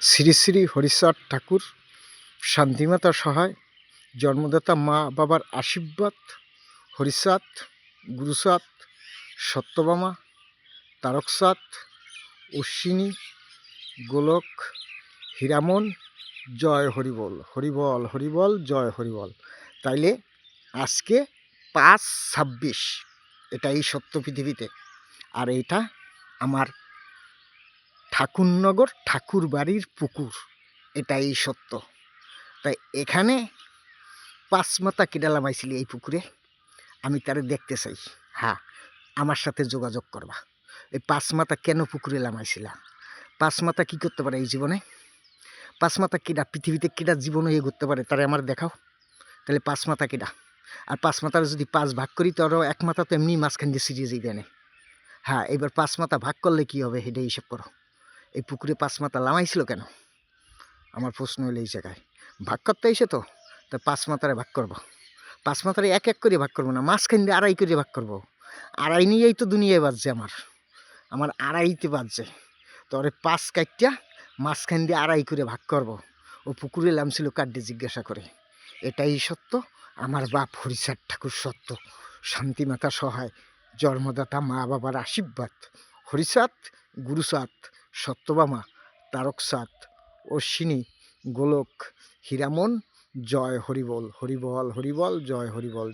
শ্রী শ্রী হরিচাঁদ ঠাকুর, শান্তিমাতা সহায়, জন্মদাতা মা বাবার আশীর্বাদ, হরিচাঁদ, গুরুচাঁদ, সত্যভামা, তারকচাঁদ, অশ্বিনী, গোলক, হীরামন, জয় হরিবল, হরিবল হরিবল, জয় হরিবল। তাইলে আজকে 5/26, এটাই সত্য পৃথিবীতে। আর এটা আমার ঠাকুরনগর ঠাকুর বাড়ির পুকুর, এটাই সত্য। তাই এখানে 5 মাথা কেডা লামাইছিলি এই পুকুরে, আমি তারে দেখতে চাই। হ্যাঁ, আমার সাথে যোগাযোগ করবা। এই 5 মাথা কেন পুকুরে লামাইছিলা? 5 মাথা কী করতে পারে এই জীবনে? 5 মাথা কেডা পৃথিবীতে কেডা জীবনে ইয়ে করতে পারে তারে আমার দেখাও। তাহলে 5 মাথা কেডা? আর 5 মাথার যদি 5 ভাগ করি তারও 1 মাথা তো এমনি মাঝখান দিয়ে ছিঁড়িয়ে যাইবে না। হ্যাঁ, এবার 5 মাথা ভাগ করলে কী হবে সেটাই হিসাব করো। এই পুকুরে 5 মাথা লামাইছিল কেন? আমার প্রশ্ন হলো এই জায়গায়। ভাগ করতে এসে তো 5 মাথারে ভাগ করবো। 5 মাথারে এক এক করে ভাগ করবো না, মাঝখান দিয়ে আড়াই করে ভাগ করবো। আড়াই নিয়েই তো দুনিয়ায় বাজছে আমার আড়াইতে বাজছে। তো ওরে 5 কাইটটা মাঝখান দিয়ে আড়াই করে ভাগ করবো। ও পুকুরে নামছিল কাড্ডে জিজ্ঞাসা করে। এটাই সত্য, আমার বাপ হরিচাঁদ ঠাকুর সত্য, শান্তিমাতা সহায়, জন্মদাতা মা বাবার আশীর্বাদ, হরিচাঁদ, গুরুচাঁদ, সত্যভামা, তারকচাঁদ, অশ্বিনী, গোলক, হীরামন, জয় হরিবল, হরিবল হরিবল, জয় হরিবল।